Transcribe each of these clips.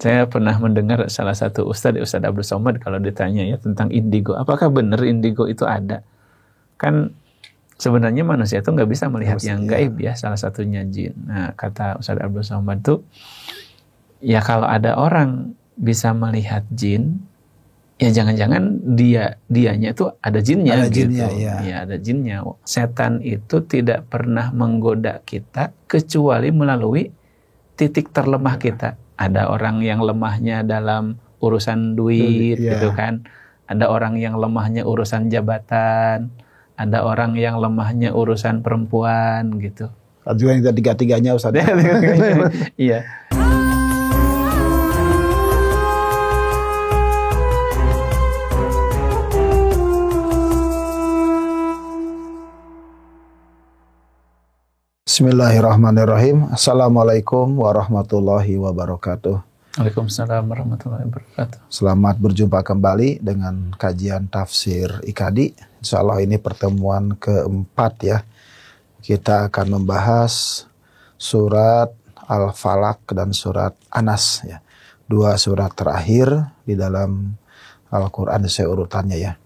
Saya pernah mendengar salah satu Ustadz Abdul Somad kalau ditanya ya tentang indigo, apakah benar indigo itu ada? Kan sebenarnya manusia itu nggak bisa melihat yang gaib ya, salah satunya jin. Nah, kata Ustadz Abdul Somad tuh, ya kalau ada orang bisa melihat jin, ya jangan-jangan dianya itu ada jinnya, ya ada jinnya. Setan itu tidak pernah menggoda kita kecuali melalui titik terlemah kita. Ada orang yang lemahnya dalam urusan duit, gitu kan. Ada orang yang lemahnya urusan jabatan. Ada orang yang lemahnya urusan perempuan, gitu. Ada juga yang tiga-tiganya, Ustaz. Iya. Bismillahirrahmanirrahim. Assalamualaikum warahmatullahi wabarakatuh. Waalaikumsalam warahmatullahi wabarakatuh. Selamat berjumpa kembali dengan kajian tafsir Ikadi. Insya Allah ini pertemuan keempat ya. Kita akan membahas surat Al-Falaq dan surat Anas ya. Dua surat terakhir di dalam Al-Quran sesuai urutannya ya.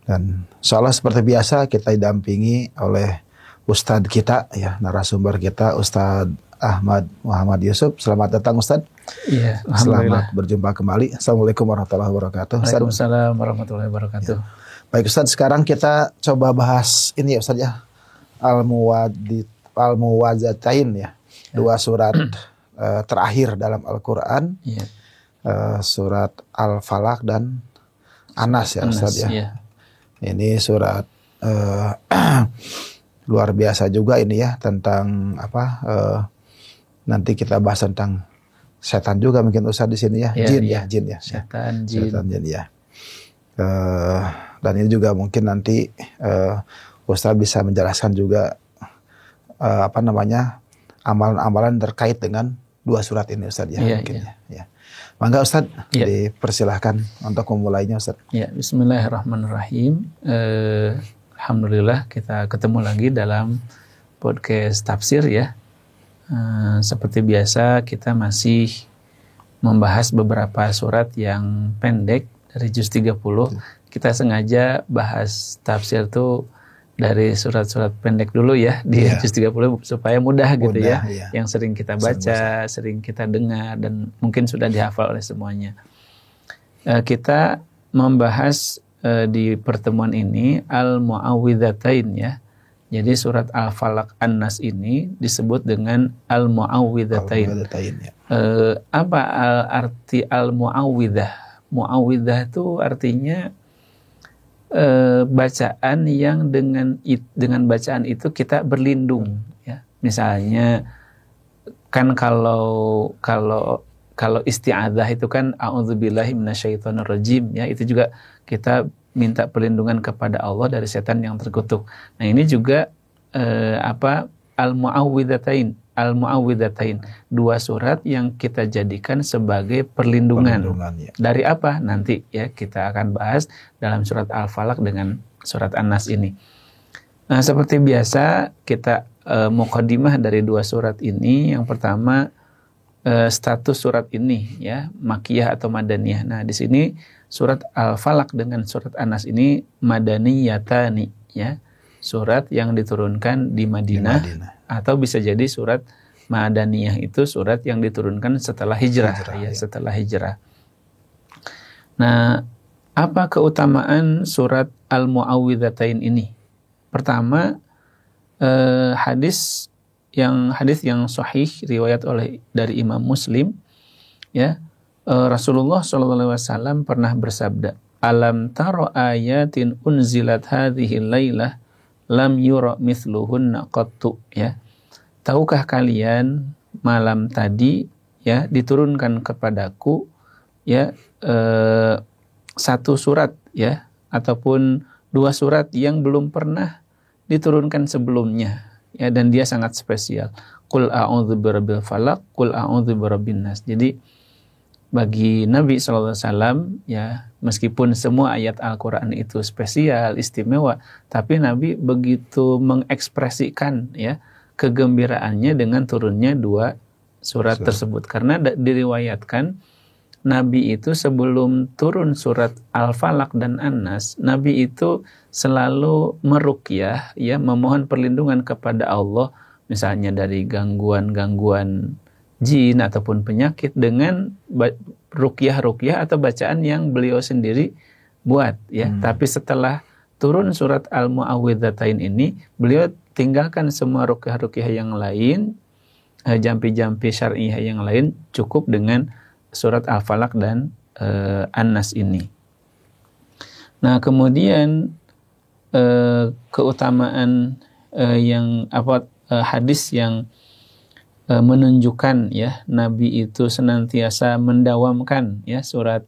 Dan insya Allah seperti biasa kita didampingi oleh Ustadz kita ya, narasumber kita Ustadz Ahmad Muhammad Yusuf. Selamat datang Ustadz. Iya, selamat berjumpa kembali. Assalamualaikum warahmatullahi wabarakatuh. Waalaikumsalam warahmatullahi wabarakatuh. Ya. Baik Ustadz, sekarang kita coba bahas ini ya Ustadz ya, Al-Muwazzatain ya. Dua surat terakhir dalam Al-Quran, surat Al-Falaq dan Anas ya Ustadz ya. Ini surat luar biasa juga ini ya, tentang apa, nanti kita bahas tentang setan juga mungkin Ustaz di sini ya, jin ya. Setan jin ya. Dan ini juga mungkin nanti Ustaz bisa menjelaskan juga apa namanya, amalan-amalan terkait dengan dua surat ini Ustaz ya, mungkin ya. Mangga Ustaz, dipersilahkan untuk memulainya Ustaz. Ya, bismillahirrahmanirrahim. Alhamdulillah kita ketemu lagi dalam podcast tafsir ya. Seperti biasa kita masih membahas beberapa surat yang pendek dari juz 30. Kita sengaja bahas tafsir tuh dari surat-surat pendek dulu ya di juz 30 supaya mudah gitu ya. Yang sering kita baca, sering kita dengar dan mungkin sudah dihafal oleh semuanya. Kita membahas di pertemuan ini Al-Mu'awwidzatain ya. Jadi surat Al-Falaq An-Nas ini disebut dengan Al-Mu'awwidzatain. Apa arti Al-Mu'awwidzah? Mu'awwidzah itu artinya bacaan yang dengan bacaan itu kita berlindung ya. Misalnya kan kalau isti'adzah itu kan a'udzubillahi minasyaitonirrajim ya, itu juga kita minta perlindungan kepada Allah dari setan yang terkutuk. Nah, ini juga Al-Mu'awwidzatain, dua surat yang kita jadikan sebagai perlindungan ya. Dari apa? Nanti ya kita akan bahas dalam surat Al-Falaq dengan surat An-Nas ini. Nah, seperti biasa kita muqaddimah dari dua surat ini. Yang pertama, status surat ini ya, Makkiyah atau Madaniyah. Nah, di sini surat Al-Falaq dengan surat An-Nas ini Madaniyatani ya. Surat yang diturunkan di Madinah. Atau bisa jadi surat Madaniyah itu surat yang diturunkan setelah hijrah ya, setelah hijrah. Nah, apa keutamaan surat Al-Mu'awwidzatain ini? Pertama, hadis yang sahih riwayat dari Imam Muslim ya, Rasulullah SAW pernah bersabda, alam taro ayatin unzilat hadhihi lailah lam yura mithluhunna qattu ya. Tahukah kalian malam tadi ya diturunkan kepadaku ya satu surat ya, ataupun dua surat yang belum pernah diturunkan sebelumnya ya, dan dia sangat spesial. Qul a'udzu birabbil falaq, qul a'udzu birabbin nas. Jadi bagi Nabi SAW ya, meskipun semua ayat Al-Quran itu spesial, istimewa, tapi Nabi begitu mengekspresikan ya kegembiraannya dengan turunnya dua surat tersebut. Karena diriwayatkan Nabi itu sebelum turun surat Al-Falaq dan An-Nas, Nabi itu selalu meruqyah, ya, memohon perlindungan kepada Allah, misalnya dari gangguan-gangguan jin ataupun penyakit dengan ruqyah atau bacaan yang beliau sendiri buat, ya. Tapi setelah turun surat Al-Mu'awwidzatain ini, beliau tinggalkan semua ruqyah yang lain, jampi-jampi syar'iyah yang lain, cukup dengan surat Al-Falaq dan An-Nas ini. Nah, kemudian keutamaan hadis yang menunjukkan, ya, Nabi itu senantiasa mendawamkan, ya, surat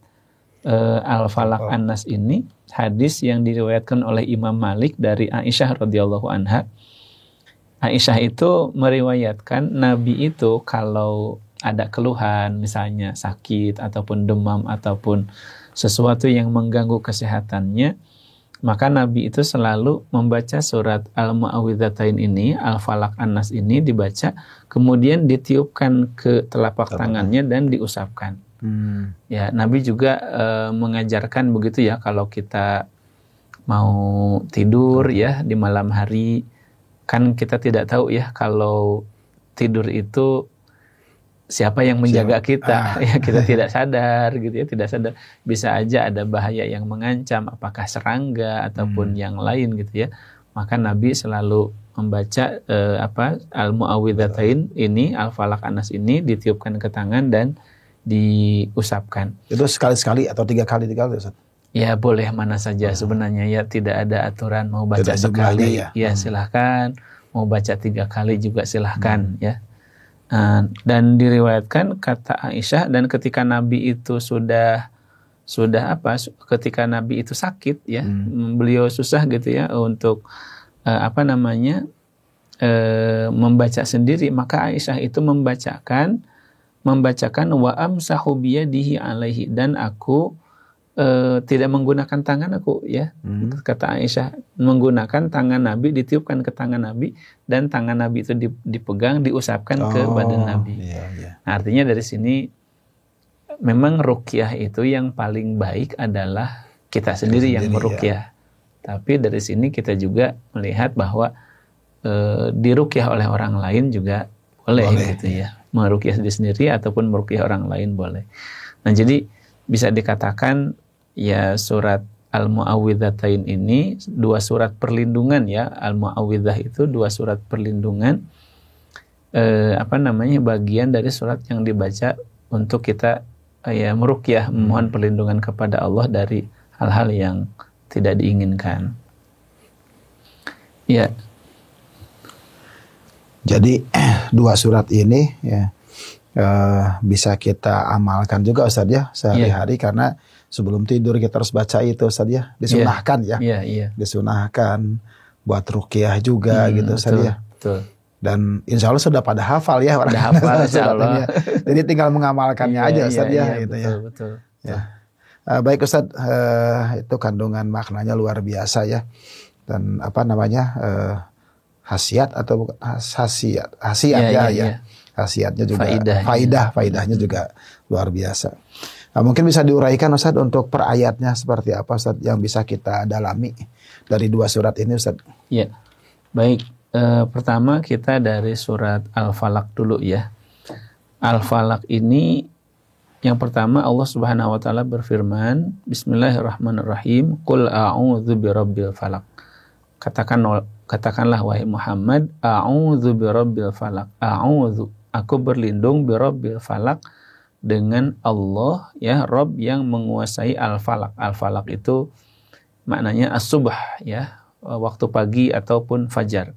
Al-Falaq An-Nas ini, hadis yang diriwayatkan oleh Imam Malik dari Aisyah radhiyallahu anha. Aisyah itu meriwayatkan Nabi itu kalau ada keluhan, misalnya sakit ataupun demam ataupun sesuatu yang mengganggu kesehatannya, maka Nabi itu selalu membaca surat Al-Mu'awwidzatain ini, Al-Falaq An-Nas ini dibaca, kemudian ditiupkan ke telapak tangannya dan diusapkan. Ya, Nabi juga mengajarkan begitu, ya, kalau kita mau tidur, ya, di malam hari, kan kita tidak tahu, ya, kalau tidur itu siapa yang menjaga kita, ya, kita tidak sadar gitu, ya, tidak sadar, bisa aja ada bahaya yang mengancam, apakah serangga ataupun yang lain gitu, ya. Maka Nabi selalu membaca Al-Mu'awwidzatain ini, Al-Falaq An-Nas ini, ditiupkan ke tangan dan diusapkan. Itu sekali-sekali atau 3 kali Ustaz? Ya, boleh mana saja sebenarnya, ya, tidak ada aturan, mau baca tidak sekali, ya, silahkan, mau baca 3 kali juga silahkan, ya. Dan diriwayatkan kata Aisyah, dan ketika Nabi itu ketika Nabi itu sakit, ya, beliau susah gitu, ya, untuk membaca sendiri, maka Aisyah itu membacakan wa amsahu biyadihi alaihi, dan aku tidak menggunakan tangan aku, ya. Kata Aisyah, menggunakan tangan Nabi, ditiupkan ke tangan Nabi, dan tangan Nabi itu dipegang, diusapkan ke badan Nabi. Nah, artinya dari sini memang ruqyah itu yang paling baik adalah kita sendiri yang meruqyah. Tapi dari sini kita juga melihat bahwa diruqyah oleh orang lain juga boleh gitu, ya. Meruqyah diri sendiri ataupun meruqyah orang lain boleh. Nah, jadi bisa dikatakan, ya, surat Al-Mu'awwidzatain ini 2 surat perlindungan, ya. Al-Mu'awwidzah itu 2 surat perlindungan, bagian dari surat yang dibaca untuk kita, ya, meruqyah, memohon perlindungan kepada Allah dari hal-hal yang tidak diinginkan. Ya. Jadi 2 surat ini, ya, bisa kita amalkan juga, Ustaz, ya, sehari-hari, karena sebelum tidur kita harus baca itu, Ustaz, ya. Disunahkan, ya. Disunahkan buat ruqyah juga gitu, Ustaz, ya. Betul. Dan insya Allah sudah pada hafal, ya, orang. Sudah hafal, insya Allah. Jadi tinggal mengamalkannya aja, Ustaz, ya, gitu, betul, ya. Betul. Ya. Baik, Ustaz, itu kandungan maknanya luar biasa, ya. Dan khasiat atau bukan khasiat, ya. Khasiatnya juga, faidahnya juga luar biasa. Nah, mungkin bisa diuraikan, Ustaz, untuk per ayatnya seperti apa, Ustaz, yang bisa kita dalami dari 2 surat ini, Ustaz? Ya, baik. Pertama kita dari surat Al-Falaq dulu, ya. Al-Falaq ini yang pertama, Allah Subhanahu wa taala berfirman, Bismillahirrahmanirrahim, Qul a'udzu birabbil falaq. Katakanlah wahai Muhammad, a'udzu birabbil falaq. A'udzu, aku berlindung, birabbil falaq, dengan Allah, ya, Rabb yang menguasai al-falaq. Al-falaq itu maknanya as-subh, ya, waktu pagi ataupun fajar.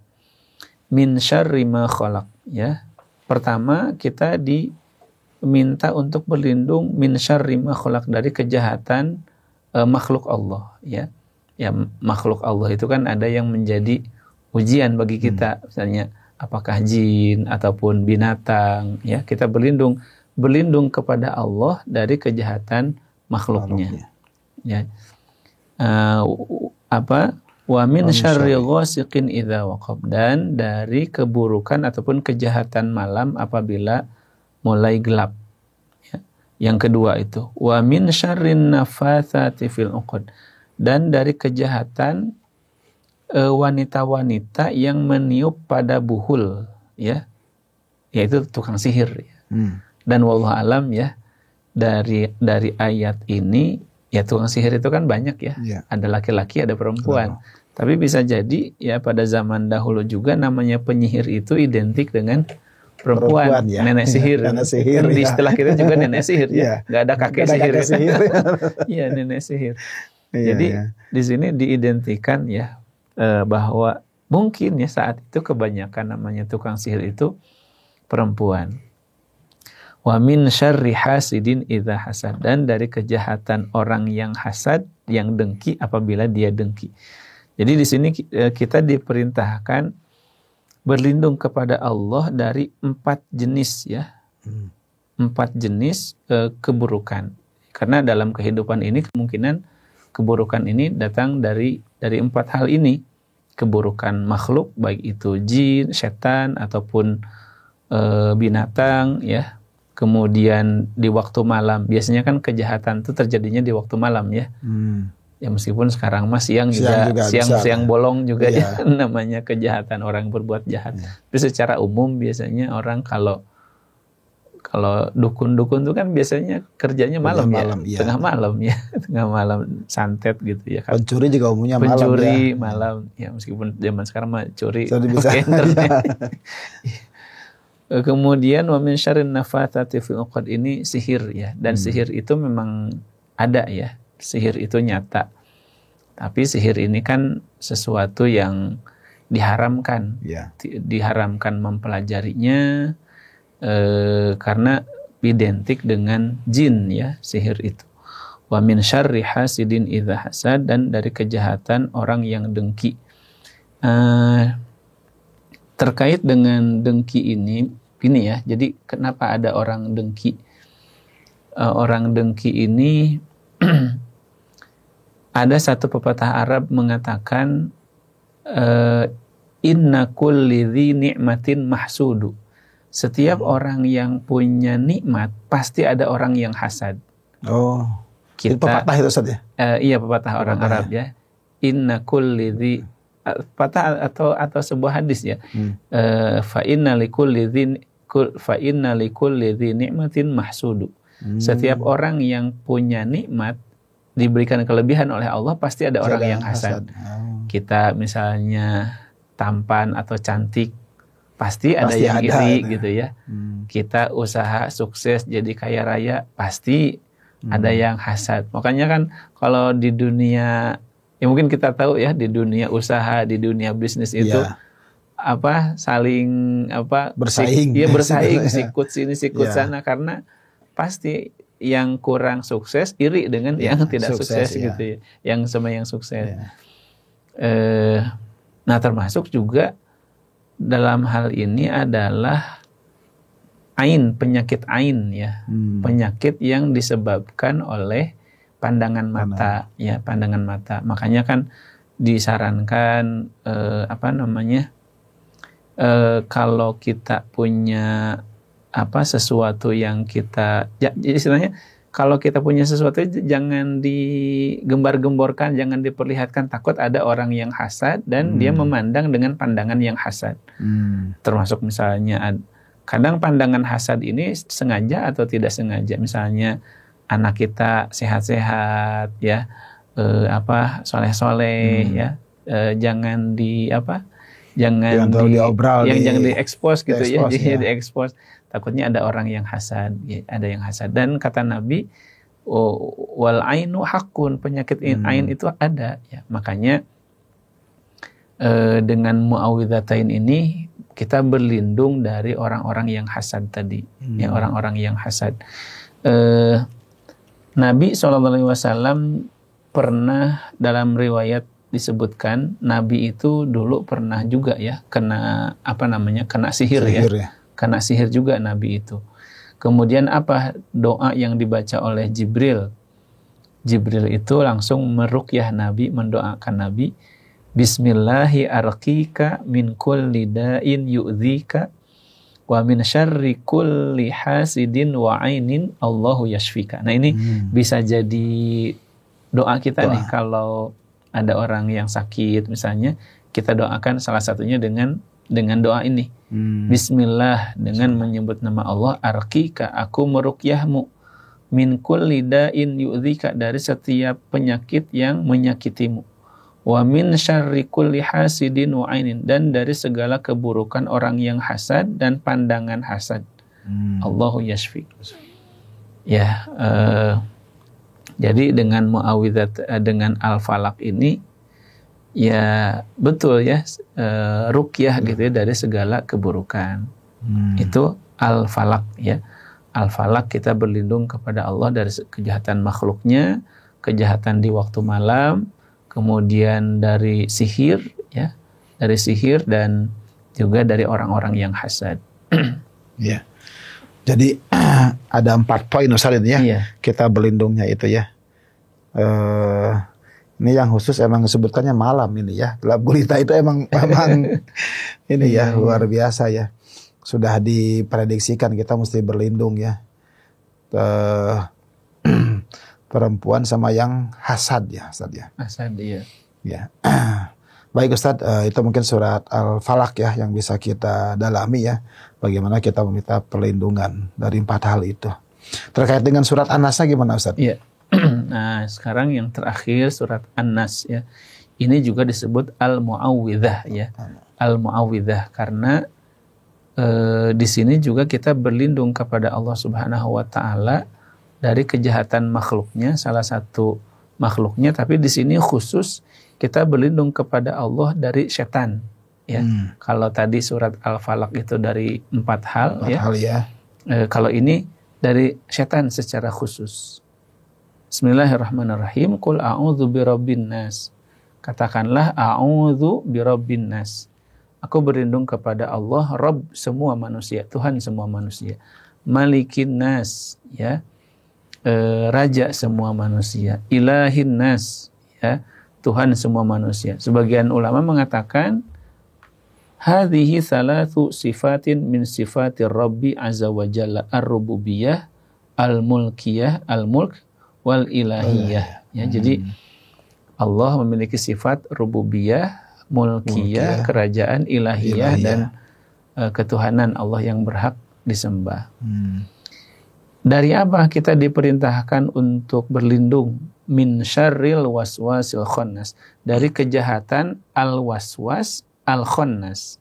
Min syarri ma khalaq, ya. Pertama kita diminta untuk berlindung min syarri ma khalaq, dari kejahatan makhluk Allah, ya. Ya, makhluk Allah itu kan ada yang menjadi ujian bagi kita, misalnya apakah jin ataupun binatang, ya. Kita berlindung kepada Allah dari kejahatan makhluknya. Ya. Wa min syarri ghasiqin idza waqab, dan dari keburukan ataupun kejahatan malam apabila mulai gelap. Ya. Yang kedua itu wa min syarrin nafatsati fil uqad, dan dari kejahatan wanita-wanita yang meniup pada buhul, ya, yaitu tukang sihir. Dan wallahu alam ya, dari ayat ini ya, tukang sihir itu kan banyak ya, ada laki-laki ada perempuan. Tapi bisa jadi ya pada zaman dahulu juga namanya penyihir itu identik dengan perempuan ya. Nenek sihir. Nenek sihir kan, di istilah kita juga nenek sihir ya. Nggak ada kakek sihir. Iya, nenek sihir. Jadi di sini diidentikan ya bahwa mungkin ya saat itu kebanyakan namanya tukang sihir itu perempuan. Wa min syarri hasidin idza hasad, dan dari kejahatan orang yang hasad, yang dengki apabila dia dengki. Jadi di sini kita diperintahkan berlindung kepada Allah dari 4 jenis ya. 4 jenis keburukan. Karena dalam kehidupan ini kemungkinan keburukan ini datang dari 4 hal ini. Keburukan makhluk, baik itu jin, setan ataupun binatang ya. Kemudian di waktu malam, biasanya kan kejahatan itu terjadinya di waktu malam ya. Ya meskipun sekarang mas siang bolong juga ya, namanya kejahatan, orang berbuat jahat. Tapi secara umum biasanya orang kalau dukun-dukun itu kan biasanya kerjanya malam ya, tengah malam ya, tengah malam santet gitu ya. Pencuri juga umumnya malam ya. Pencuri malam ya, meskipun zaman sekarang mah curi pakai internet. Kemudian wa min syarrin nafatsati fil uqad, ini sihir ya, dan sihir itu memang ada ya. Sihir itu nyata, tapi sihir ini kan sesuatu yang diharamkan, diharamkan mempelajarinya karena identik dengan jin ya, sihir itu. Wa min syarri hasidin idza hasad, dan dari kejahatan orang yang dengki. Terkait dengan dengki ini ya, jadi kenapa ada orang dengki? Orang dengki ini ada satu pepatah Arab mengatakan inna kulli dzi ni'matin mahsudu. Setiap orang yang punya nikmat pasti ada orang yang hasad. Oh. Itu pepatah itu Ustaz ya? Iya, pepatah orang Arab ya. Inna kulli dzi, pepatah atau sebuah hadis ya. Fa inna likulli dzi ni'matin mahsudu. Setiap orang yang punya nikmat diberikan kelebihan oleh Allah pasti ada orang yang hasad. Kita misalnya tampan atau cantik, pasti ada yang iri gitu ya. Kita usaha sukses jadi kaya raya, pasti ada yang hasad. Makanya kan kalau di dunia, ya mungkin kita tahu ya, di dunia usaha, di dunia bisnis itu saling bersaing. Iya, bersaing, sikut sini sikut sana, karena pasti yang kurang sukses iri dengan yang tidak sukses gitu ya, yang sama yang sukses. Nah, termasuk juga dalam hal ini adalah penyakit ain ya, penyakit yang disebabkan oleh pandangan mata ya, pandangan mata. Makanya kan disarankan kalau kita punya sesuatu yang kita, jadi istilahnya kalau kita punya sesuatu jangan digembar-gemborkan, jangan diperlihatkan, takut ada orang yang hasad dan dia memandang dengan pandangan yang hasad. Termasuk misalnya kadang pandangan hasad ini sengaja atau tidak sengaja. Misalnya anak kita sehat-sehat ya, soleh-soleh ya, jangan jangan diekspos gitu ya, jadi diekspos. Takutnya ada orang yang hasad, ya, ada yang hasad. Dan kata Nabi, wal ainu hakun, penyakit ain itu ada. Ya. Makanya dengan muawwidzatain ini kita berlindung dari orang-orang yang hasad tadi, ya, orang-orang yang hasad. Nabi SAW pernah, dalam riwayat disebutkan Nabi itu dulu pernah juga ya kena kena sihir ya. Kena sihir juga Nabi itu. Kemudian doa yang dibaca oleh Jibril? Jibril itu langsung meruqyah Nabi, mendoakan Nabi, Bismillahi arqika min kulli da'in yu'dzika wa min syarri kulli hasidin wa ainin Allahu yashfika. Nah ini bisa jadi doa kita nih kalau ada orang yang sakit misalnya, kita doakan salah satunya dengan doa ini. Bismillah, dengan menyebut nama Allah, arqika, aku meruqyahmu, min kulli da'in yu'dzika, dari setiap penyakit yang menyakitimu, wa min syarri kulli hasidin wa ainin, dan dari segala keburukan orang yang hasad dan pandangan hasad. Allahu yashfik. Ya, jadi dengan muawwidzat, dengan al-falaq ini ya betul ya, ruqyah gitu ya dari segala keburukan. Itu al-falaq ya. Al-falaq, kita berlindung kepada Allah dari kejahatan makhluknya, kejahatan di waktu malam, kemudian dari sihir ya, dari sihir dan juga dari orang-orang yang hasad. Ya. Jadi ada 4 poin Ustaz ini ya. Iya. Kita berlindungnya itu ya. Ini yang khusus emang disebutkannya malam ini ya. Gelap gulita itu emang ini ya luar biasa ya. Sudah diprediksikan kita mesti berlindung ya. Perempuan sama yang hasad ya Ustaz ya. Hasad iya. Ya. Baik Ustaz, itu mungkin surat Al-Falaq ya yang bisa kita dalami ya. Bagaimana kita meminta perlindungan dari 4 hal itu. Terkait dengan surat An-Nasnya gimana Ustaz? Iya. Nah, sekarang yang terakhir surat An-Nas ya. Ini juga disebut Al-Mu'awwidzah ya. Al-Mu'awwidzah karena di sini juga kita berlindung kepada Allah Subhanahu wa taala dari kejahatan makhluknya, salah satu makhluknya, tapi di sini khusus kita berlindung kepada Allah dari setan ya. Kalau tadi surat Al-Falaq itu dari 4 hal ya. Kalau ini dari setan secara khusus. Bismillahirrahmanirrahim. Qul a'udzu birabbin nas. Katakanlah a'udzu birabbin nas. Aku berlindung kepada Allah, Rabb semua manusia, Tuhan semua manusia. Malikin nas ya. Raja semua manusia. Ilahin nas ya. Tuhan semua manusia. Sebagian ulama mengatakan hadhihi thalathu sifatin min sifatir Rabbi azza wa jalla ar-rububiyyah, al-mulkiyah, al-mulk wal ilahiyah. Ya, jadi Allah memiliki sifat rububiyah, mulkiyah, kerajaan, ilahiyah dan ketuhanan Allah yang berhak disembah. Dari apa kita diperintahkan untuk berlindung? Min syarril waswasil khannas, dari kejahatan al-waswas al-khannas.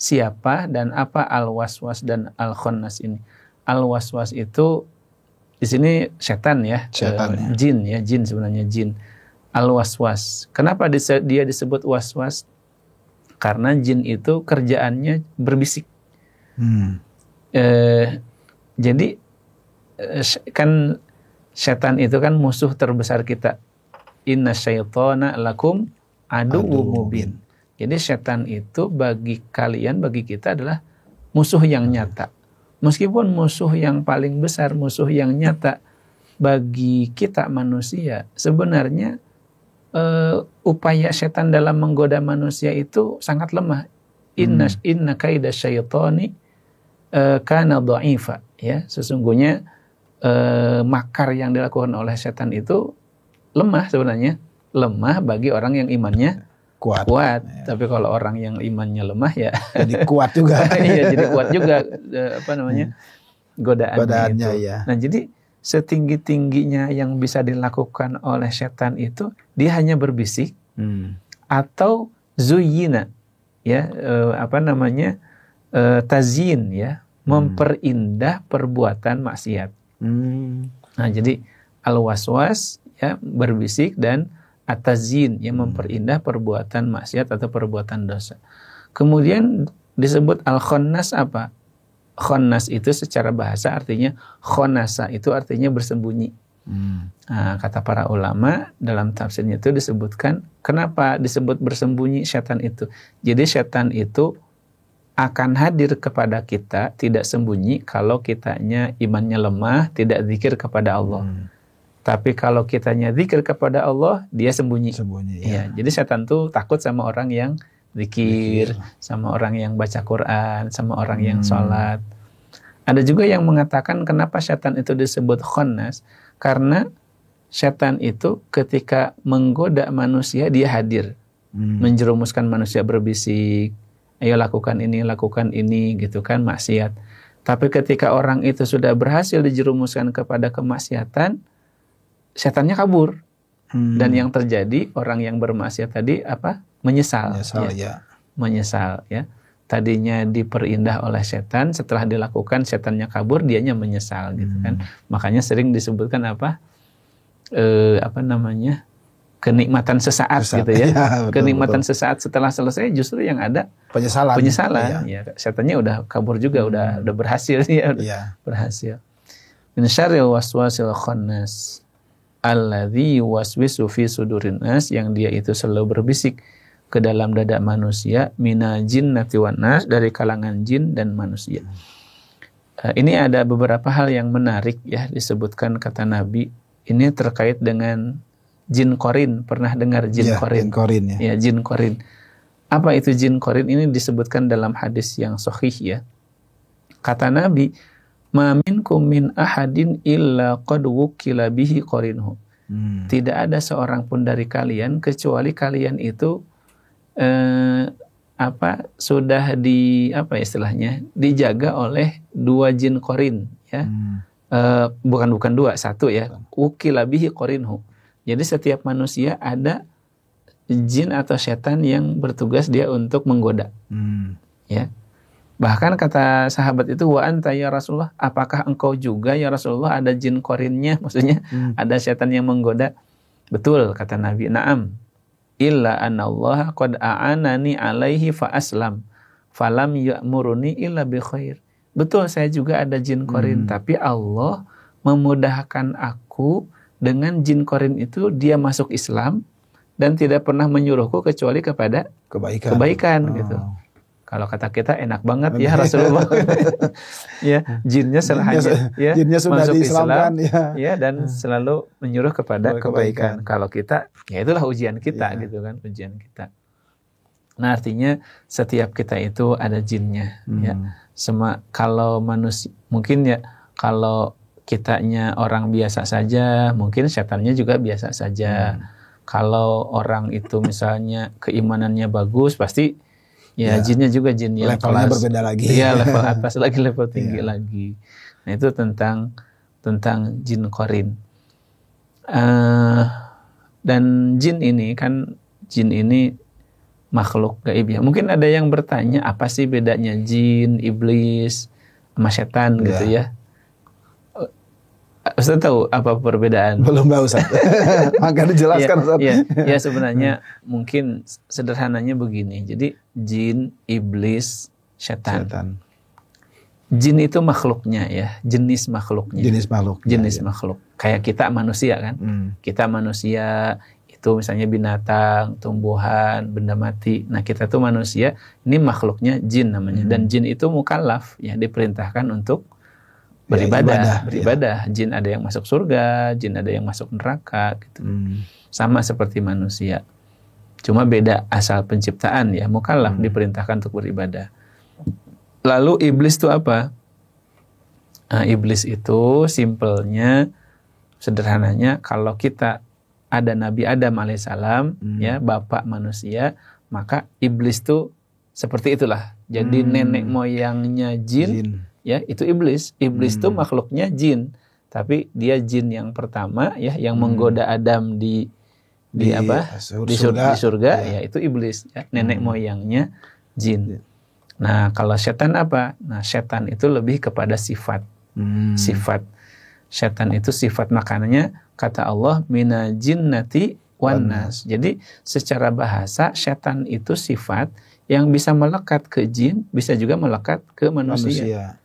Siapa dan apa al-waswas dan al-khannas ini? Al-waswas itu di sini setan ya, jin ya, jin sebenarnya jin. Al-waswas. Kenapa dia disebut waswas? Karena jin itu kerjaannya berbisik. Jadi kan setan itu kan musuh terbesar kita. Inna syaitana lakum aduwwum mubin. Jadi setan itu bagi kalian, bagi kita adalah musuh yang nyata. Meskipun musuh yang paling besar, musuh yang nyata bagi kita manusia, sebenarnya upaya setan dalam menggoda manusia itu sangat lemah. Inna kaida syaitani kana dha'ifa ya. Sesungguhnya makar yang dilakukan oleh setan itu lemah sebenarnya, lemah bagi orang yang imannya kuat. Ya. Tapi kalau orang yang imannya lemah ya jadi kuat juga. Iya, jadi kuat juga godaannya itu. Ya. Nah, jadi setinggi-tingginya yang bisa dilakukan oleh setan itu dia hanya berbisik atau zuyina ya, tazyin ya, memperindah perbuatan maksiat. Nah, jadi al-waswas ya berbisik dan at-tazyin yang memperindah perbuatan maksiat atau perbuatan dosa. Kemudian disebut al-khannas apa? Khannas itu secara bahasa artinya khonasa, itu artinya bersembunyi. Nah, kata para ulama dalam tafsirnya itu disebutkan kenapa disebut bersembunyi setan itu. Jadi setan itu akan hadir kepada kita tidak sembunyi kalau kitanya imannya lemah, tidak zikir kepada Allah. Tapi kalau kitanya zikir kepada Allah, dia sembunyi. Ya. Jadi setan tuh takut sama orang yang zikir, sama orang yang baca Quran, sama orang yang sholat. Ada juga yang mengatakan kenapa setan itu disebut khannas, karena setan itu ketika menggoda manusia dia hadir, menjerumuskan manusia berbisik, ayo lakukan ini gitu kan, maksiat. Tapi ketika orang itu sudah berhasil dijerumuskan kepada kemaksiatan, setannya kabur. Dan yang terjadi orang yang bermaksiat tadi apa? Menyesal ya. Menyesal ya. Tadinya diperindah oleh setan, setelah dilakukan setannya kabur, dianya menyesal gitu kan. Makanya sering disebutkan apa namanya, kenikmatan sesaat gitu ya. Betul, kenikmatan sesaat, setelah selesai justru yang ada penyesalan. Ya. Setannya udah kabur juga, udah berhasil ya, berhasil. Min syarril waswasil khannas alladzi yuwaswisu fi sudurin nas, yang dia itu selalu berbisik ke dalam dada manusia, minal jinnati wan nas, dari kalangan jin dan manusia. Ini ada beberapa hal yang menarik ya, disebutkan kata Nabi. Ini terkait dengan jin korin. Pernah dengar jin korin? Jin korin ya. Ya, jin korin. Apa itu jin korin? Ini disebutkan dalam hadis yang sahih ya. Kata Nabi, ma minkum min ahadin illa qad wukila bihi qarinhu. Tidak ada seorang pun dari kalian kecuali kalian itu sudah dijaga oleh dua jin korin ya. Bukan dua, satu ya. Wukila bihi qarinhu. Jadi setiap manusia ada jin atau setan yang bertugas dia untuk menggoda. Ya. Bahkan kata sahabat itu, wa anta ya Rasulullah, apakah engkau juga ya Rasulullah ada jin korinnya? Maksudnya ada setan yang menggoda. Betul kata Nabi, na'am. Illa anallaha qad a'anani alaihi fa aslam falam ya'muruni illa bi khair. Betul, saya juga ada jin korin, tapi Allah memudahkan aku dengan jin korin itu, dia masuk Islam dan tidak pernah menyuruhku kecuali kepada kebaikan gitu. Kalau kata kita enak banget ya Rasulullah. Ya, jinnya sudah masuk Islam ya, dan selalu menyuruh kepada kebaikan. Kalau kita, ya itulah ujian kita gitu kan, ujian kita. Nah, artinya setiap kita itu ada jinnya ya. Kalau manusia mungkin ya, kalau kitanya orang biasa saja, mungkin setannya juga biasa saja. Kalau orang itu misalnya keimanannya bagus, pasti ya jinnya juga jin yang levelnya berbeda lagi. Iya, level atas lagi, level tinggi lagi. Nah, itu tentang jin korin. Dan jin ini makhluk gaib ya. Mungkin ada yang bertanya, apa sih bedanya jin, iblis, sama setan gitu ya. Ustaz tahu apa perbedaan? Belum tahu Ustaz. Maka dijelaskan Ustaz. Ya, sebenarnya mungkin sederhananya begini. Jadi jin, iblis, setan. Jin itu makhluknya ya, jenis makhluknya. Jenis makhluk. Kayak kita manusia kan. Kita manusia itu misalnya binatang, tumbuhan, benda mati. Nah, kita tuh manusia, ini makhluknya jin namanya. Dan jin itu mukallaf ya, diperintahkan untuk beribadah. Jin ada yang masuk surga, jin ada yang masuk neraka gitu. Sama seperti manusia. Cuma beda asal penciptaan ya, mukallaf diperintahkan untuk beribadah. Lalu iblis itu apa? Nah, iblis itu simpelnya, sederhananya, kalau kita ada Nabi Adam alaihissalam ya, bapak manusia, maka iblis itu seperti itulah. Jadi nenek moyangnya jin. Ya, itu iblis. Iblis itu makhluknya jin, tapi dia jin yang pertama ya, yang menggoda Adam di surga ya, itu iblis ya, nenek moyangnya jin. Nah, kalau setan apa? Nah, setan itu lebih kepada sifat. Sifat. Setan itu sifat, makanya kata Allah mina jinnati wan nas. Jadi secara bahasa setan itu sifat yang bisa melekat ke jin, bisa juga melekat ke manusia.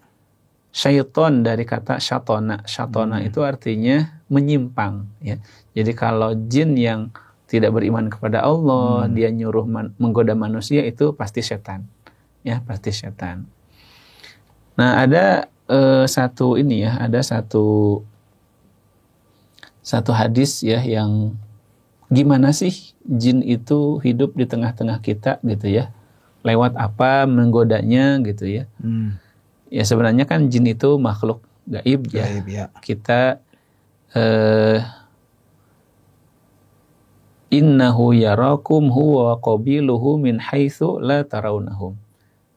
Syaiton dari kata syatona. Syatona itu artinya menyimpang ya. Jadi kalau jin yang tidak beriman kepada Allah, dia nyuruh menggoda manusia, itu pasti setan. Ya, pasti setan. Nah, ada satu hadis ya, yang gimana sih jin itu hidup di tengah-tengah kita gitu ya. lewat apa menggodanya gitu ya. Ya sebenarnya kan jin itu makhluk gaib ya. Kita innahu yarakum huwa qabiluhu min haitsu la tarawnahum.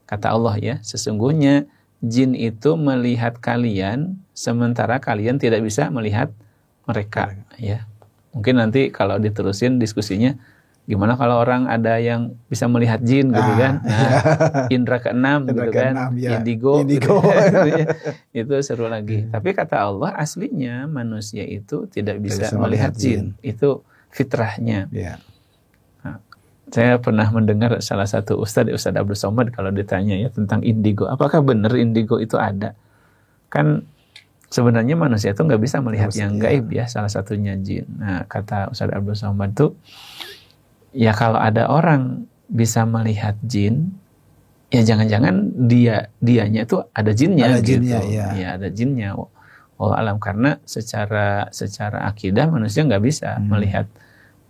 Kata Allah ya, sesungguhnya jin itu melihat kalian sementara kalian tidak bisa melihat mereka ya. Mungkin nanti kalau diterusin diskusinya, gimana kalau orang ada yang bisa melihat jin gitu kan. Indra keenam gitu kan, indigo. Gitu. Itu seru lagi. Tapi kata Allah aslinya manusia itu tidak bisa melihat jin. Itu fitrahnya. Nah, saya pernah mendengar salah satu Ustadz Abdul Somad kalau ditanya ya tentang indigo. Apakah benar indigo itu ada? Kan sebenarnya manusia itu nggak bisa melihat yang gaib ya, salah satunya jin. Nah, kata Ustadz Abdul Somad itu, ya kalau ada orang bisa melihat jin, ya jangan-jangan dianya itu ada jinnya gitu. Ya ada jinnya. Allah alam, karena secara akidah manusia nggak bisa melihat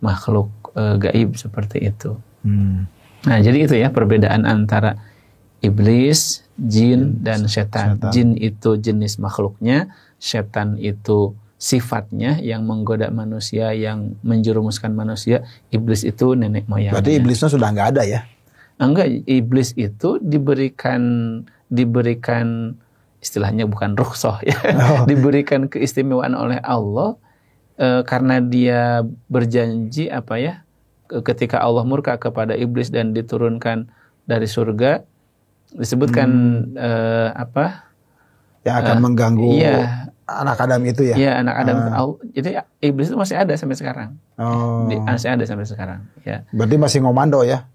makhluk gaib seperti itu. Nah, jadi itu ya perbedaan antara iblis, jin dan setan. Jin itu jenis makhluknya, setan itu sifatnya yang menggoda manusia, yang menjerumuskan manusia. Iblis itu nenek moyangnya. Berarti iblisnya sudah nggak ada ya? Enggak, iblis itu diberikan istilahnya bukan rukhsah ya. Diberikan keistimewaan oleh Allah karena dia berjanji ketika Allah murka kepada iblis dan diturunkan dari surga, disebutkan yang akan mengganggu anak Adam itu ya? Iya, anak Adam. Jadi iblis itu masih ada sampai sekarang. Masih ada sampai sekarang. Ya. Berarti masih ngomando ya?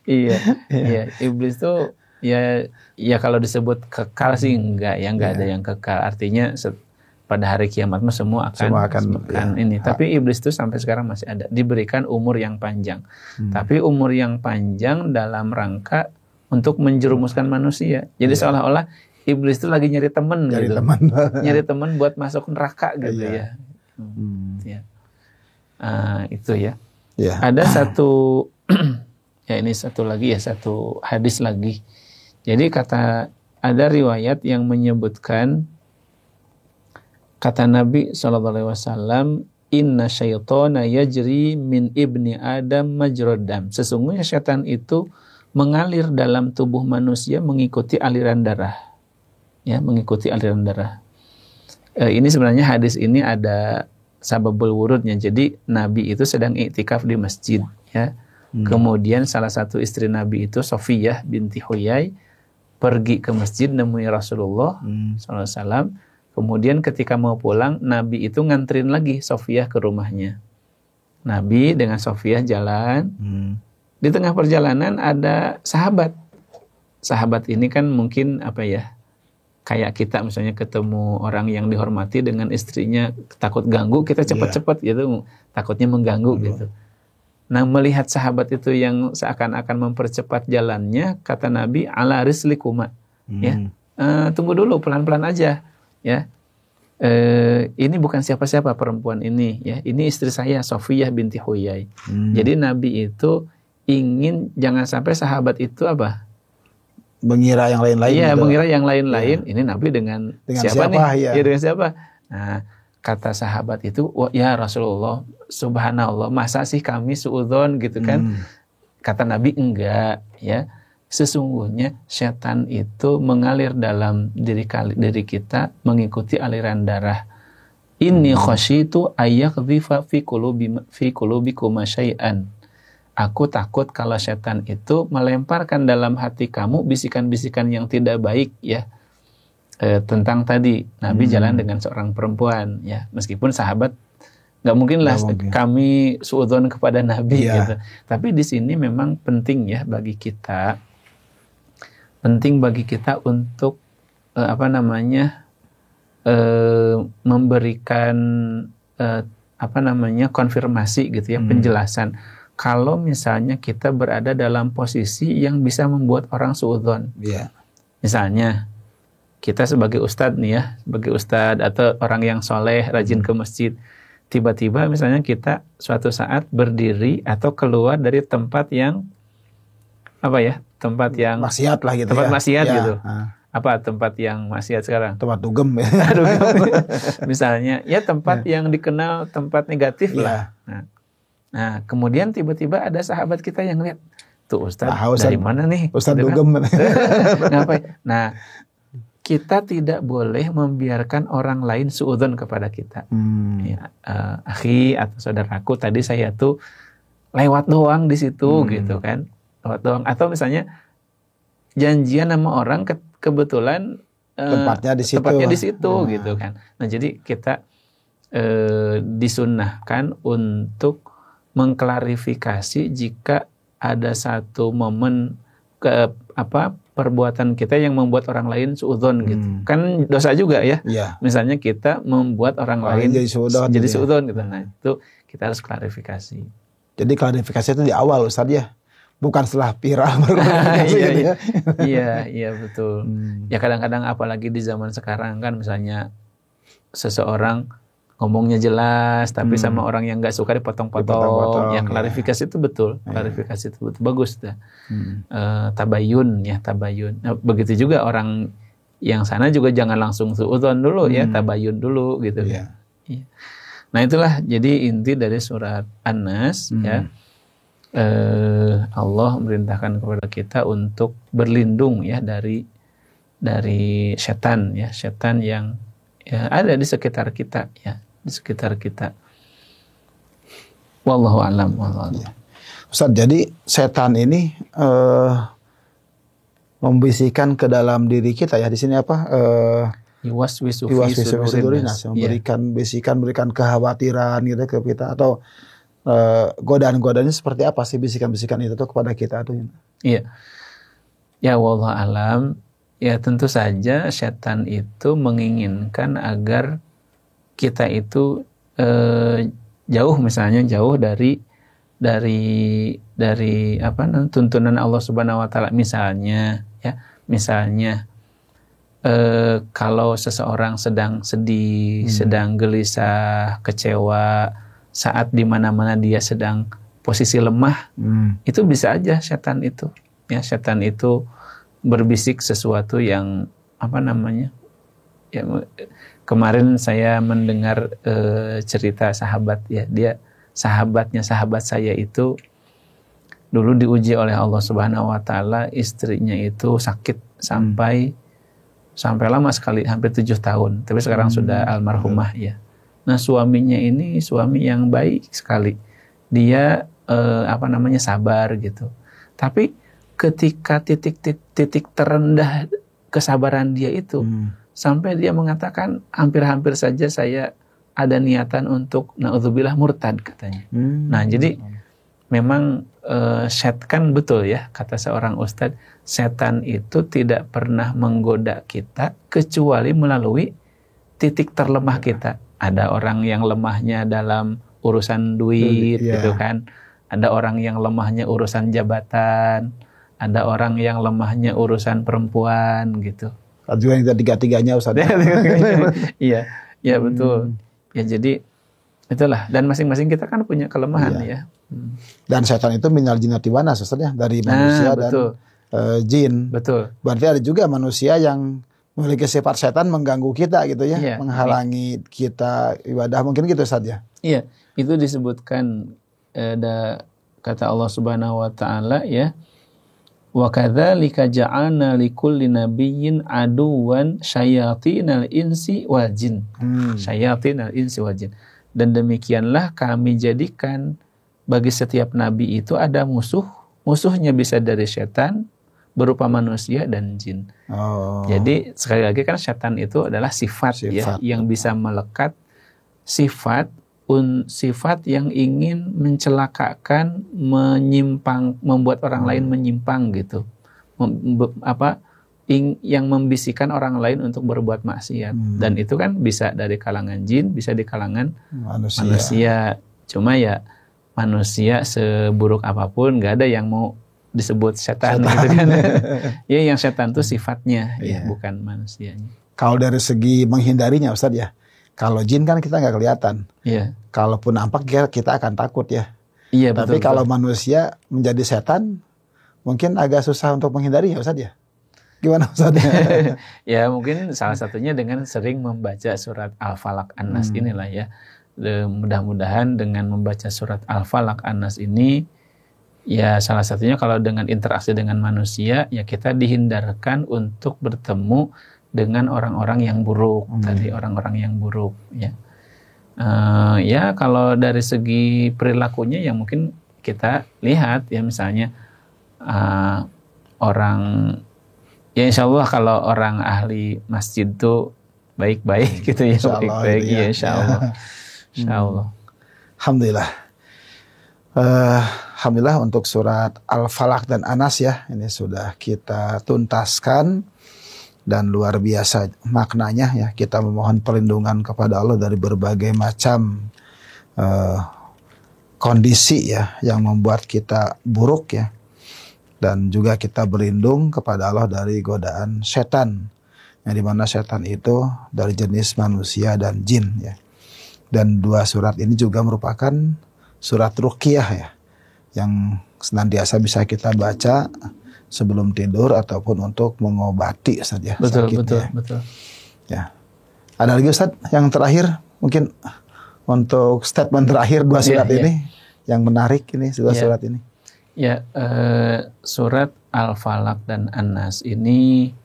Iya. Iblis itu ya kalau disebut kekal sih enggak ada yang kekal. Artinya pada hari kiamat semua akan ini. Tapi iblis itu sampai sekarang masih ada, diberikan umur yang panjang. Tapi umur yang panjang dalam rangka untuk menjerumuskan manusia. Jadi seolah-olah iblis itu lagi nyari teman gitu. Nyari teman buat masuk neraka gitu ya. Itu ya. Ada satu ini satu lagi ya, satu hadis lagi. Jadi ada riwayat yang menyebutkan kata Nabi SAW, inna syaitana yajri min ibni Adam majrad dam. Sesungguhnya setan itu mengalir dalam tubuh manusia mengikuti aliran darah. Ya, mengikuti aliran darah. Ini sebenarnya hadis ini ada sababul wurudnya. Jadi Nabi itu sedang iktikaf di masjid. Ya. Kemudian salah satu istri Nabi itu Sofiyah binti Huyai pergi ke masjid nemui Rasulullah SAW. Kemudian ketika mau pulang, Nabi itu nganterin lagi Sofiyah ke rumahnya. Nabi dengan Sofiyah jalan. Di tengah perjalanan ada sahabat. Sahabat ini kan mungkin kayak kita misalnya ketemu orang yang dihormati dengan istrinya takut ganggu, kita cepat-cepat gitu, takutnya mengganggu gitu. Nah, melihat sahabat itu yang seakan-akan mempercepat jalannya, kata Nabi, ala rislikuma. Ya, tunggu dulu, pelan-pelan aja. Ya, ini bukan siapa-siapa perempuan ini. Ya, ini istri saya, Sofiyah binti Huyai. Jadi Nabi itu ingin jangan sampai sahabat itu mengira yang lain-lain. Iya, mengira yang lain-lain. Ini Nabi dengan siapa nih? Ya, dengan siapa? Nah, kata sahabat itu, ya Rasulullah, subhanallah, masa sih kami suudzon gitu kan? Kata Nabi, enggak, ya. Sesungguhnya setan itu mengalir dalam diri kita mengikuti aliran darah. Inni khasyitu ayyakdhifa fi qulubikum syai'an. Aku takut kalau setan itu melemparkan dalam hati kamu bisikan-bisikan yang tidak baik ya. Tentang tadi Nabi jalan dengan seorang perempuan ya, meskipun sahabat nggak mungkin lah kami suudzon kepada Nabi gitu. Tapi di sini memang penting ya bagi kita untuk memberikan konfirmasi gitu ya, penjelasan. Kalau misalnya kita berada dalam posisi yang bisa membuat orang suudzon. Misalnya kita sebagai ustadz nih ya, sebagai ustadz atau orang yang soleh, rajin ke masjid, tiba-tiba misalnya kita suatu saat berdiri atau keluar dari tempat yang apa ya? Tempat yang maksiat lah gitu tempat ya. maksiat Ya, gitu. Apa tempat yang maksiat sekarang? tempat dugem ya. Aduh, misalnya ya tempat yang dikenal tempat negatif lah. Nah, kemudian tiba-tiba ada sahabat kita yang lihat, tuh Ustadz, dari mana nih? Ustadz Gitu dugem. Ngapain? Nah, kita tidak boleh membiarkan orang lain suudzon kepada kita. Ya, akhi atau saudaraku tadi saya tuh lewat doang di situ gitu kan, lewat doang. Atau misalnya janjian sama orang kebetulan tempatnya di situ gitu kan. Nah jadi kita disunnahkan untuk mengklarifikasi jika ada satu momen perbuatan kita yang membuat orang lain suudzon gitu. Kan dosa juga ya. Misalnya kita membuat orang lain jadi suudzon gitu. Nah, itu kita harus klarifikasi. Jadi klarifikasi itu di awal Ustaz ya. Bukan setelah viral berklarifikasi gitu ya. Iya betul. Ya kadang-kadang apalagi di zaman sekarang kan misalnya seseorang ngomongnya jelas tapi sama orang yang nggak suka dipotong-potong. Ya klarifikasi itu betul. Klarifikasi itu betul. Bagus dah. Tabayun. Nah, begitu juga orang yang sana juga jangan langsung suudzon dulu ya, tabayun dulu gitu. Iya. Nah itulah jadi inti dari surat An-Nas ya. Allah memerintahkan kepada kita untuk berlindung ya dari setan yang ya, ada di sekitar kita ya, di sekitar kita. Wallahu a'lam. Ustaz, jadi setan ini membisikkan ke dalam diri kita ya, di sini apa? Yuwaswisu fi sudurin nas, memberikan bisikan, memberikan kekhawatiran gitu ke kita, atau godaan-godaannya seperti apa sih bisikan-bisikan itu tuh kepada kita tuh? Iya. Ya wallahu alam. Ya tentu saja setan itu menginginkan agar kita itu jauh dari apa tuntunan Allah Subhanahu wa taala, misalnya kalau seseorang sedang sedih, sedang gelisah, kecewa, saat di mana-mana dia sedang posisi lemah, itu bisa aja setan itu berbisik sesuatu yang ya, kemarin saya mendengar cerita sahabat ya, sahabat saya itu dulu diuji oleh Allah Subhanahu wa taala, istrinya itu sakit sampai lama sekali, hampir 7 tahun, tapi sekarang sudah almarhumah ya. Nah suaminya ini suami yang baik sekali, dia sabar gitu. Tapi ketika titik terendah kesabaran dia itu, sampai dia mengatakan hampir-hampir saja saya ada niatan untuk naudzubillah murtad katanya. Nah jadi memang setan, betul ya kata seorang ustadz, setan itu tidak pernah menggoda kita kecuali melalui titik terlemah kita. Ada orang yang lemahnya dalam urusan duit gitu kan. Ada orang yang lemahnya urusan jabatan. Ada orang yang lemahnya urusan perempuan gitu. Ada juga yang tiga-tiganya Ustaz. Iya betul. Ya jadi itulah, dan masing-masing kita kan punya kelemahan ya. Dan setan itu minal jinnati wan nas Ustaz ya, dari manusia dan jin. Betul. Berarti ada juga manusia yang memiliki sifat setan mengganggu kita gitu ya, menghalangi kita ibadah, mungkin gitu Ustaz ya. Iya, itu disebutkan ada kata Allah Subhanahu wa taala ya, wa kadzalika ja'alna likulli nabiyyin aduwan syayatinal insi wal jin. Syayatinal insi wal jin. Dan demikianlah kami jadikan bagi setiap nabi itu ada musuhnya bisa dari setan, berupa manusia dan jin. Jadi sekali lagi kan setan itu adalah sifat ya, yang bisa melekat, sifat yang ingin mencelakakan, menyimpang, membuat orang lain menyimpang gitu. Yang membisikkan orang lain untuk berbuat maksiat. Dan itu kan bisa dari kalangan jin, bisa di kalangan manusia. Cuma ya manusia seburuk apapun nggak ada yang mau disebut setan gitu kan. Ya yang setan itu sifatnya ya, bukan manusianya. Kalau dari segi menghindarinya Ustaz ya, kalau jin kan kita nggak kelihatan. Kalaupun nampak kita akan takut ya. Tapi kalau manusia menjadi setan, mungkin agak susah untuk menghindari ya Ustaz ya. Gimana Ustaz? Ya mungkin salah satunya dengan sering membaca surat Al-Falaq An-Nas inilah ya. Mudah-mudahan dengan membaca surat Al-Falaq An-Nas ini, ya salah satunya kalau dengan interaksi dengan manusia, ya kita dihindarkan untuk bertemu dengan orang-orang yang buruk, tadi orang-orang yang buruk ya. Ya kalau dari segi perilakunya ya mungkin kita lihat ya misalnya orang, ya insya Allah kalau orang ahli masjid itu baik-baik gitu ya, baik-baik ya insya Allah. Insya Allah. Alhamdulillah. Alhamdulillah untuk surat Al-Falaq dan An-Nas ya, ini sudah kita tuntaskan dan luar biasa maknanya ya. Kita memohon perlindungan kepada Allah dari berbagai macam kondisi ya yang membuat kita buruk ya, dan juga kita berlindung kepada Allah dari godaan setan, yang dimana setan itu dari jenis manusia dan jin ya. Dan dua surat ini juga merupakan surat ruqyah ya, yang senantiasa bisa kita baca sebelum tidur ataupun untuk mengobati saja sakitnya. Betul. Ya. Ada lagi Ustaz yang terakhir mungkin untuk statement terakhir dua surat ini yang menarik ini surat ini. Ya, surat Al-Falaq dan An-Nas ini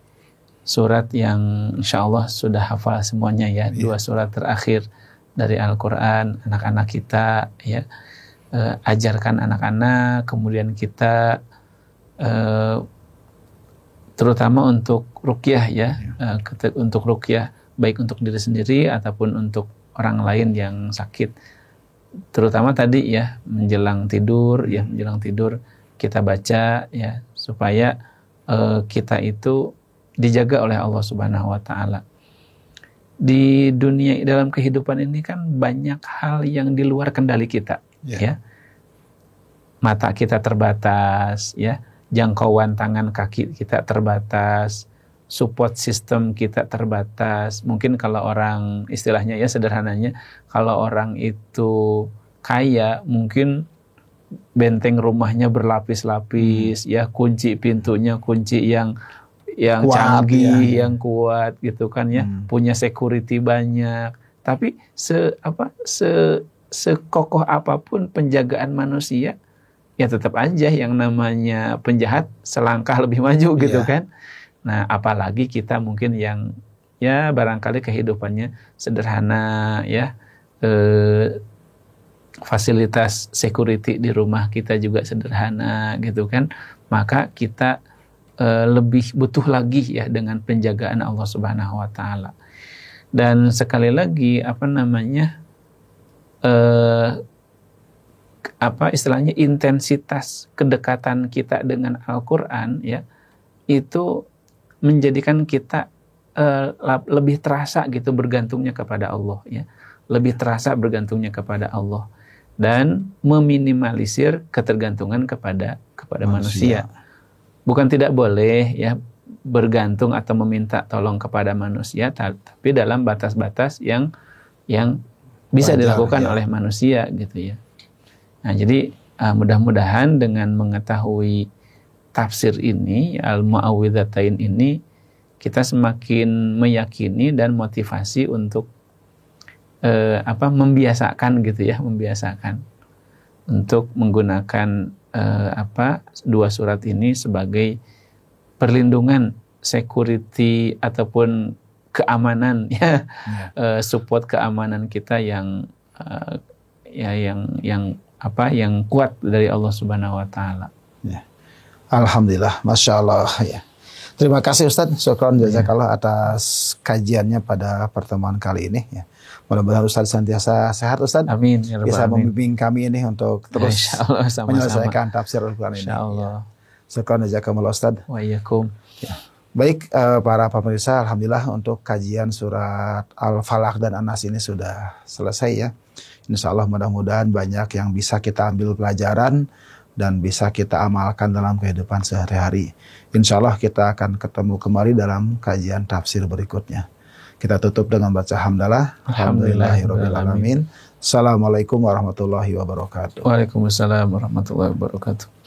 surat yang insya Allah sudah hafal semuanya ya. Dua surat terakhir dari Al-Quran, anak-anak kita ya, ajarkan anak-anak, kemudian kita terutama untuk ruqyah ya, untuk ruqyah baik untuk diri sendiri ataupun untuk orang lain yang sakit, terutama tadi ya menjelang tidur kita baca ya supaya kita itu dijaga oleh Allah Subhanahu wa taala. Di dunia dalam kehidupan ini kan banyak hal yang di luar kendali kita ya. Mata kita terbatas ya, jangkauan tangan kaki kita terbatas, support system kita terbatas. Mungkin kalau orang istilahnya ya sederhananya, kalau orang itu kaya mungkin benteng rumahnya berlapis-lapis ya, kunci pintunya kunci yang kuat, canggih ya. Yang kuat gitu kan ya, punya security banyak. Tapi sekokoh apapun penjagaan manusia, ya tetap aja yang namanya penjahat selangkah lebih maju gitu kan. Nah, apalagi kita mungkin yang ya barangkali kehidupannya sederhana ya, fasilitas security di rumah kita juga sederhana gitu kan. Maka kita lebih butuh lagi ya dengan penjagaan Allah Subhanahu wa taala. Dan sekali lagi istilahnya intensitas kedekatan kita dengan Al-Quran ya, itu menjadikan kita lebih terasa gitu bergantungnya kepada Allah ya, lebih terasa bergantungnya kepada Allah dan meminimalisir ketergantungan kepada manusia. Bukan tidak boleh ya bergantung atau meminta tolong kepada manusia, tapi dalam batas-batas yang bisa dilakukan oleh manusia gitu ya. Nah, jadi mudah-mudahan dengan mengetahui tafsir ini, Al-Mu'awwidhatain ini, kita semakin meyakini dan motivasi untuk membiasakan gitu ya, membiasakan untuk menggunakan dua surat ini sebagai perlindungan, security ataupun keamanan ya, support keamanan kita yang kuat dari Allah Subhanahu wa taala. Ya. Alhamdulillah, Masya Allah ya. Terima kasih Ustaz, syukron jazakallah atas kajiannya pada pertemuan kali ini ya. Mudah-mudahan Ustaz senantiasa sehat Ustaz. Amin. Bisa membimbing kami ini untuk terus menyelesaikan tafsir Al-Quran ini. Insyaallah. Syukron jazakallah Ustaz. Wa iyyakum. Ya. Baik para pemirsa, alhamdulillah untuk kajian surat Al-Falaq dan An-Nas ini sudah selesai ya. Insyaallah mudah-mudahan banyak yang bisa kita ambil pelajaran dan bisa kita amalkan dalam kehidupan sehari-hari. Insyaallah kita akan ketemu kembali dalam kajian tafsir berikutnya. Kita tutup dengan baca hamdalah. Alhamdulillahirabbil alamin. Assalamualaikum warahmatullahi wabarakatuh. Waalaikumsalam warahmatullahi wabarakatuh.